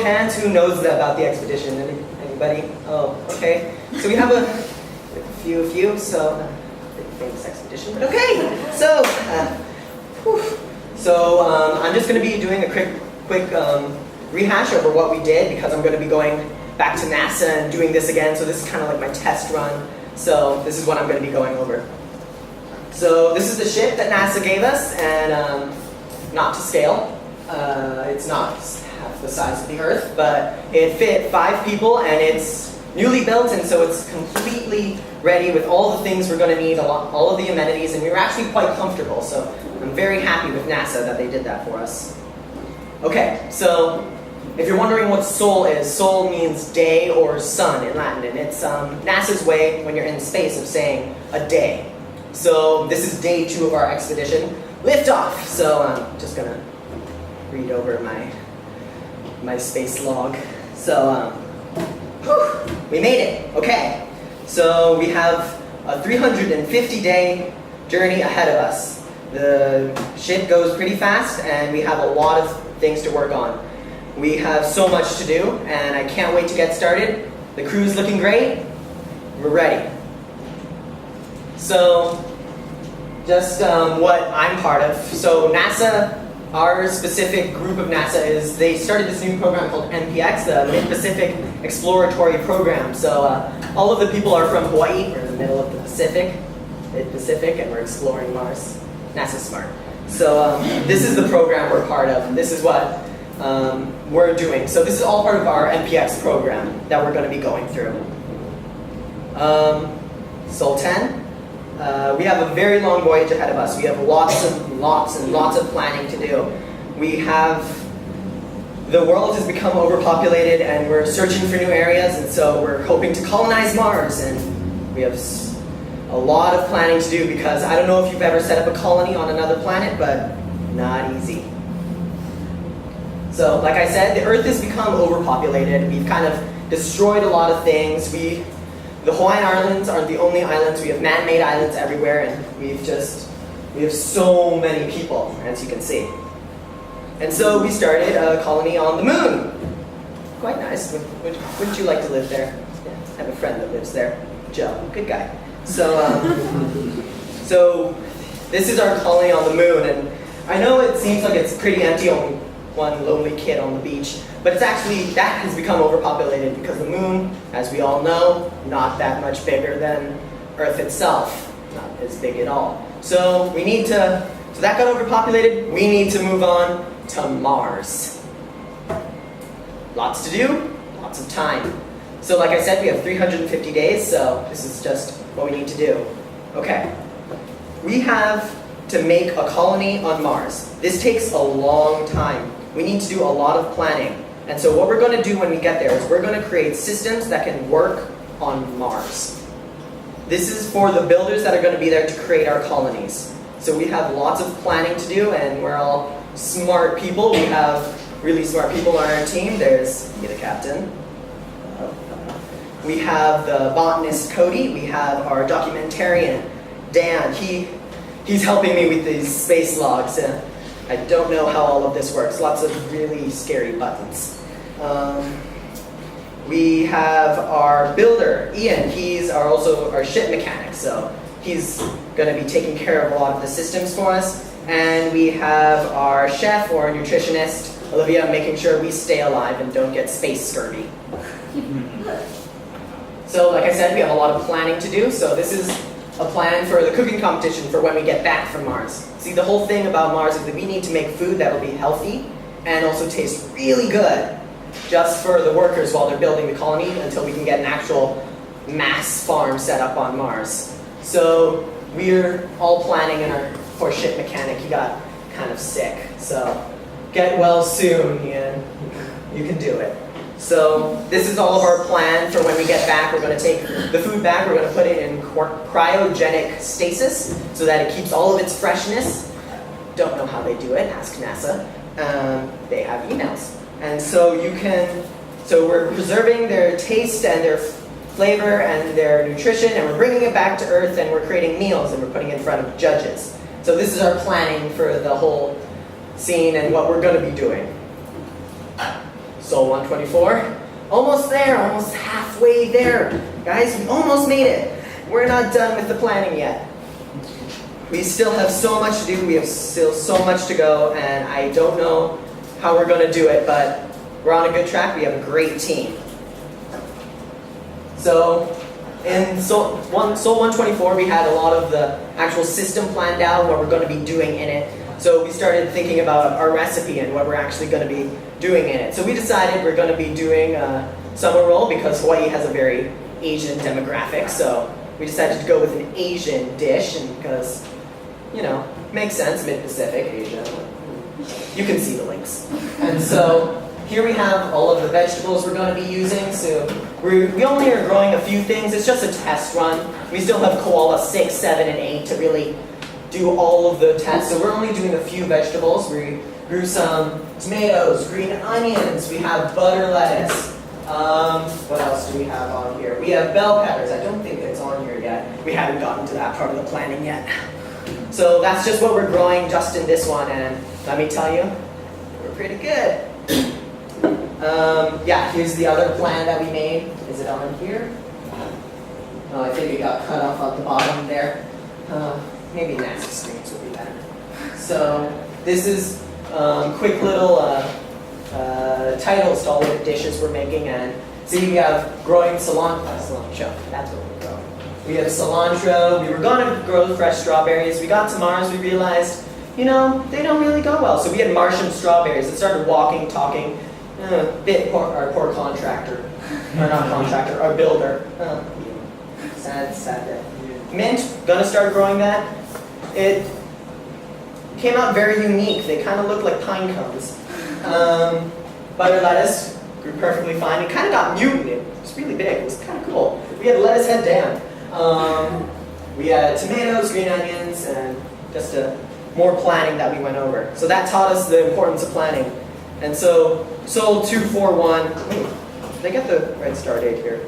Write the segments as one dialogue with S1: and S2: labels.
S1: hands, who knows about the expedition? Anybody? Oh, okay. So we have a few, so, famous expedition, but okay. So, I'm just going to be doing a quick rehash over what we did, because I'm going to be going back to NASA and doing this again, so this is kind of like my test run. So this is what I'm going to be going over. So this is the ship that NASA gave us, and not to scale. It's not half the size of the Earth, but it fit 5 people, and it's newly built, and so it's completely ready with all the things we're going to need, all of the amenities, and we were actually quite comfortable, so I'm very happy with NASA that they did that for us. Okay, so if you're wondering what Sol is, Sol means day or sun in Latin, and it's NASA's way, when you're in space, of saying a day. So this is day 2 of our expedition. Liftoff! So I'm just going to read over my space log. So we made it. Okay. So we have a 350-day journey ahead of us. The ship goes pretty fast, and we have a lot of things to work on. We have so much to do, and I can't wait to get started. The crew's looking great. We're ready. So, just what I'm part of. So NASA, our specific group of NASA is, they started this new program called MPX, the Mid-Pacific Exploratory Program. So all of the people are from Hawaii. We're in the middle of the Pacific, Mid-Pacific, and we're exploring Mars. NASA's smart. So this is the program we're part of. This is what we're doing. So this is all part of our MPX program that we're going to be going through. Sol 10. We have a very long voyage ahead of us. We have lots of planning to do. The world has become overpopulated, and we're searching for new areas, and so we're hoping to colonize Mars, and we have a lot of planning to do, because I don't know if you've ever set up a colony on another planet, but not easy. So, like I said, the Earth has become overpopulated. We've kind of destroyed a lot of things. The Hawaiian Islands aren't the only islands. We have man-made islands everywhere, and we have so many people, as you can see. And so we started a colony on the moon. Quite nice. Wouldn't you like to live there? Yeah, I have a friend that lives there. Joe, good guy. So this is our colony on the moon, and I know it seems like it's pretty empty, only one lonely kid on the beach, but it's actually, that has become overpopulated because the moon, as we all know, not that much bigger than Earth itself, not as big at all. So that got overpopulated, we need to move on to Mars. Lots to do, lots of time. So like I said, we have 350 days, so this is just what we need to do. Okay, we have to make a colony on Mars. This takes a long time. We need to do a lot of planning. And so what we're going to do when we get there is we're going to create systems that can work on Mars. This is for the builders that are going to be there to create our colonies. So we have lots of planning to do, and we're all smart people. We have really smart people on our team. There's the captain. We have the botanist Cody. We have our documentarian Dan. He's helping me with these space logs. I don't know how all of this works. Lots of really scary buttons. We have our builder Ian. He's also our ship mechanic, so he's going to be taking care of a lot of the systems for us. And we have our chef or nutritionist Olivia, making sure we stay alive and don't get space scurvy. So like I said, we have a lot of planning to do, so this is a plan for the cooking competition for when we get back from Mars. See, the whole thing about Mars is that we need to make food that will be healthy and also taste really good just for the workers while they're building the colony until we can get an actual mass farm set up on Mars. So we're all planning, and our poor ship mechanic, he got kind of sick. So get well soon, Ian. You can do it. So this is all of our plan for when we get back. We're going to take the food back, we're going to put it in cryogenic stasis so that it keeps all of its freshness. Don't know how they do it, ask NASA. They have emails. And so we're preserving their taste and their flavor and their nutrition, and we're bringing it back to Earth, and we're creating meals, and we're putting it in front of judges. So this is our planning for the whole scene and what we're going to be doing. Sol 124. Almost there, almost halfway there. Guys, we almost made it. We're not done with the planning yet. We still have so much to do, we have still so much to go, and I don't know how we're going to do it, but we're on a good track. We have a great team. So, in Sol 124, we had a lot of the actual system planned out, what we're going to be doing in it. So we started thinking about our recipe and what we're actually going to be doing in it. So we decided we're going to be doing a summer roll because Hawaii has a very Asian demographic. So we decided to go with an Asian dish, and because, you know, makes sense, Mid-Pacific, Asia. You can see the links. And so here we have all of the vegetables we're going to be using. So we only are growing a few things. It's just a test run. We still have koala 6, 7, and 8 to really do all of the tests. So we're only doing a few vegetables. We grew some tomatoes, green onions. We have butter lettuce. What else do we have on here? We have bell peppers. I don't think it's on here yet. We haven't gotten to that part of the planning yet. So that's just what we're growing just in this one, and let me tell you, we're pretty good. Yeah, here's the other plan that we made. Is it on here? Oh, I think it got cut off at the bottom there. Maybe next screens will be better. So this is quick little titles to all of the dishes we're making, and see, we have growing cilantro. That's what we're growing. We have cilantro. We were going to grow fresh strawberries. We got to Mars. We realized, you know, they don't really go well. So we had Martian strawberries and started walking, talking. Our poor contractor, or not contractor, our builder. Sad day. Mint, gonna start growing that. It came out very unique. They kind of look like pine cones. Butter lettuce grew perfectly fine. It kind of got mutant. It was really big. It was kind of cool. We had lettuce head down. We had tomatoes, green onions, and just more planning that we went over. So that taught us the importance of planning. And so, Sol 241, did I get the right star date here?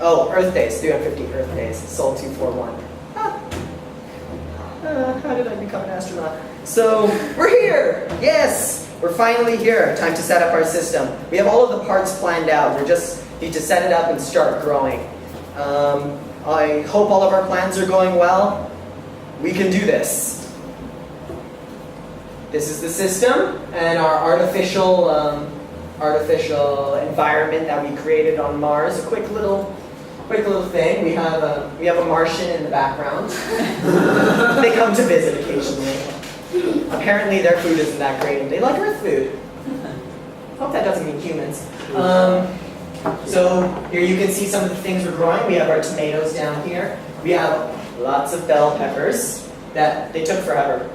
S1: Oh, Earth Days, 350 Earth Days, Sol 241. How did I become an astronaut? So, we're here! Yes! We're finally here. Time to set up our system. We have all of the parts planned out. We just need to set it up and start growing. I hope all of our plans are going well. We can do this. This is the system and our artificial environment that we created on Mars. A quick little thing. We have a Martian in the background. They come to visit occasionally. Apparently their food isn't that great, and they like Earth food. Hope that doesn't mean humans. So here you can see some of the things we're growing. We have our tomatoes down here. We have lots of bell peppers that they took forever.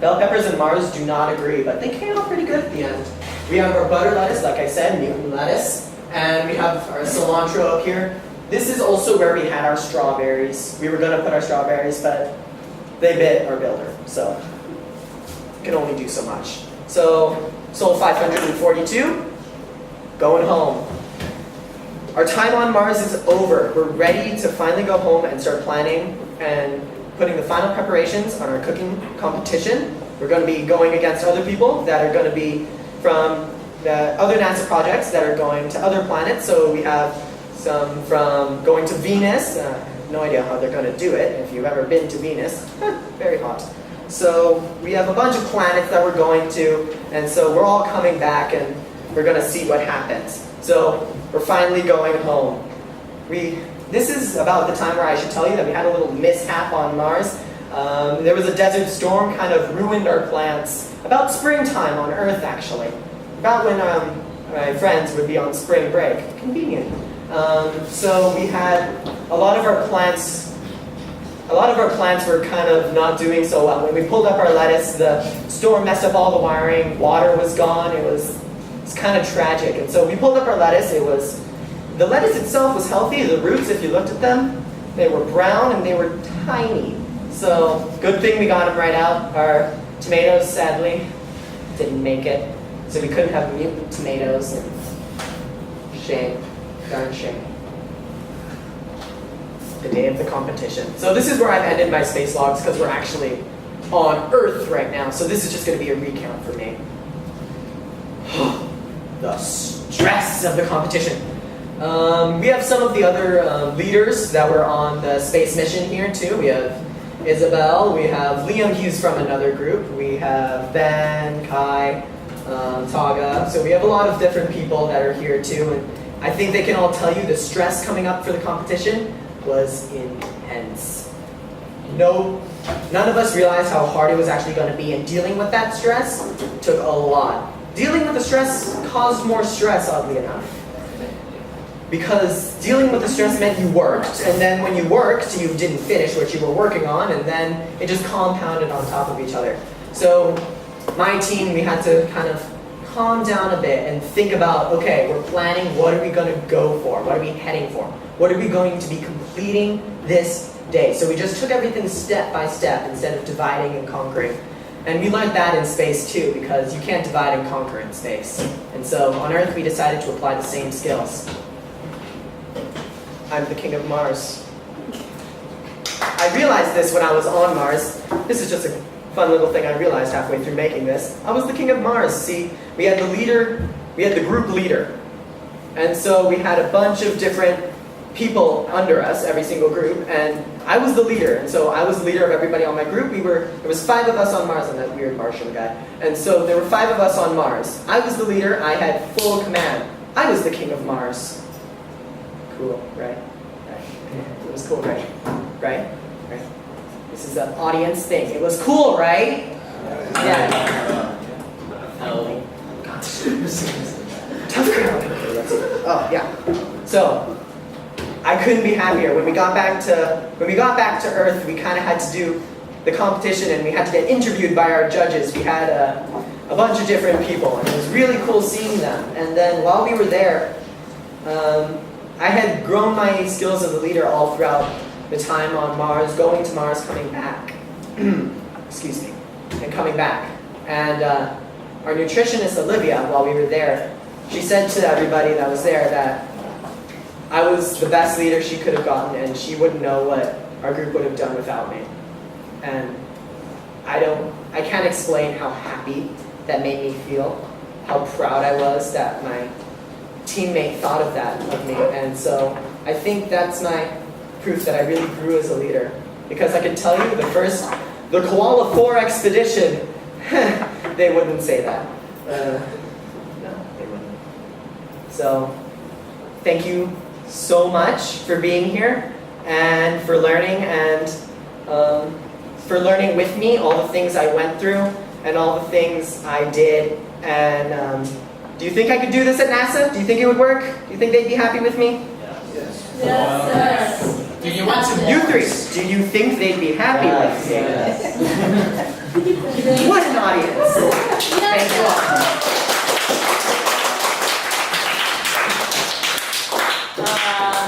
S1: Bell peppers and Mars do not agree, but they came out pretty good at the end. We have our butter lettuce, like I said, mutant lettuce, and we have our cilantro up here. This is also where we had our strawberries. We were going to put our strawberries, but they bit our builder, so we can only do so much. So, Sol 542, going home. Our time on Mars is over. We're ready to finally go home and start planning and putting the final preparations on our cooking competition. We're going to be going against other people that are going to be from the other NASA projects that are going to other planets. So we have some from going to Venus. No idea how they're going to do it. If you've ever been to Venus, very hot. So we have a bunch of planets that we're going to, and so we're all coming back and we're going to see what happens. So we're finally going home. This is about the time where I should tell you that we had a little mishap on Mars. There was a desert storm, kind of ruined our plants. About springtime on Earth, actually. About when my friends would be on spring break. Convenient. So we had a lot of our plants were kind of not doing so well. When we pulled up our lettuce, the storm messed up all the wiring. Water was gone. It's kind of tragic. And so we pulled up our lettuce. The lettuce itself was healthy. The roots, if you looked at them, they were brown and they were tiny. So good thing we got them right out. Our tomatoes, sadly, didn't make it. So we couldn't have mutant tomatoes. Shame. Darn shame. The day of the competition. So this is where I've ended my space logs because we're actually on Earth right now. So this is just going to be a recount for me. the stress of the competition. We have some of the other leaders that were on the space mission here too. We have Isabel, we have Liam, he's from another group. We have Ben, Kai, Taga. So we have a lot of different people that are here too. And I think they can all tell you the stress coming up for the competition was intense. None of us realized how hard it was actually going to be, and dealing with that stress took a lot. Dealing with the stress caused more stress, oddly enough. Because dealing with the stress meant you worked, and then when you worked, you didn't finish what you were working on, and then it just compounded on top of each other. So my team, we had to kind of calm down a bit and think about, okay, we're planning, what are we going to go for? What are we heading for? What are we going to be completing this day? So we just took everything step by step instead of dividing and conquering. And we learned that in space too, because you can't divide and conquer in space. And so on Earth, we decided to apply the same skills. I'm the king of Mars. I realized this when I was on Mars. This is just a fun little thing I realized halfway through making this. I was the king of Mars. See, we had the leader, we had the group leader. And so we had a bunch of different people under us, every single group, and I was the leader. And so I was the leader of everybody on my group. There was 5 of us on Mars. I'm that weird Martian guy. And so there were 5 of us on Mars. I was the leader. I had full command. I was the king of Mars. Cool, right? It was cool, right? Right? This is an audience thing. It was cool, right? Yeah. Oh, gosh. Tough crowd. Oh, yeah. So I couldn't be happier. When we got back to Earth, we kind of had to do the competition, and we had to get interviewed by our judges. We had a bunch of different people, and it was really cool seeing them. And then while we were there, I had grown my skills as a leader all throughout the time on Mars, going to Mars, coming back. Excuse me. And coming back. And our nutritionist, Olivia, while we were there, she said to everybody that was there that I was the best leader she could have gotten, and she wouldn't know what our group would have done without me. And I can't explain how happy that made me feel, how proud I was that my teammate thought of that of me. And so I think that's my proof that I really grew as a leader. Because I can tell you, the Koala 4 expedition, they wouldn't say that. No, they wouldn't. So thank you so much for being here and for learning with me all the things I went through and all the things I did. And do you think I could do this at NASA? Do you think it would work? Do you think they'd be happy with me?
S2: Yes. Yes.
S3: Do you want to?
S1: You 3, do you think they'd be happy with me?
S2: Yes.
S1: What an audience! Thank you all.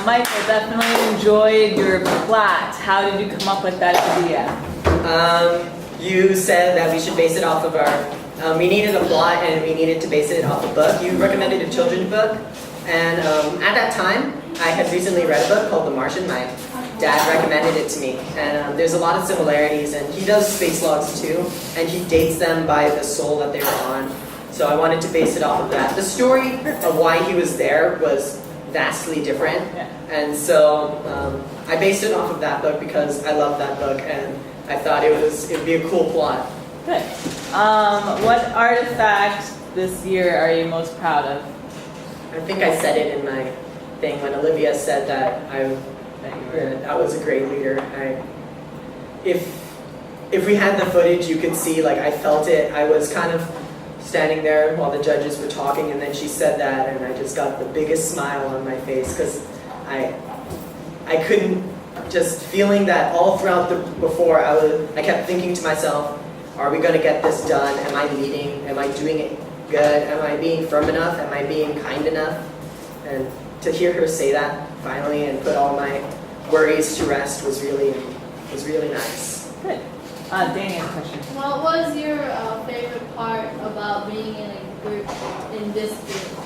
S4: Michael, definitely enjoyed your plot. How did you come up with that idea?
S1: You said that we should base it off of our, we needed a plot and we needed to base it off a book. You recommended a children's book, and at that time, I had recently read a book called The Martian. My dad recommended it to me, and there's a lot of similarities, and he does space logs too, and he dates them by the sol that they were on. So I wanted to base it off of that. The story of why he was there was vastly different, and so I based it off of that book because I love that book, and I thought it'd be a cool plot.
S4: Good. What artifact this year are you most proud of?
S1: I think I said it in my thing when Olivia said that I was a great leader. If we had the footage, you could see, like, I felt it. I was kind of standing there while the judges were talking, and then she said that, and I just got the biggest smile on my face because I couldn't, just feeling that all throughout before, I kept thinking to myself, are we going to get this done? Am I leading? Am I doing it good? Am I being firm enough? Am I being kind enough? And to hear her say that finally and put all my worries to rest was really nice.
S4: Good. Danny has a question.
S2: What was your favorite part about being in a group in this group?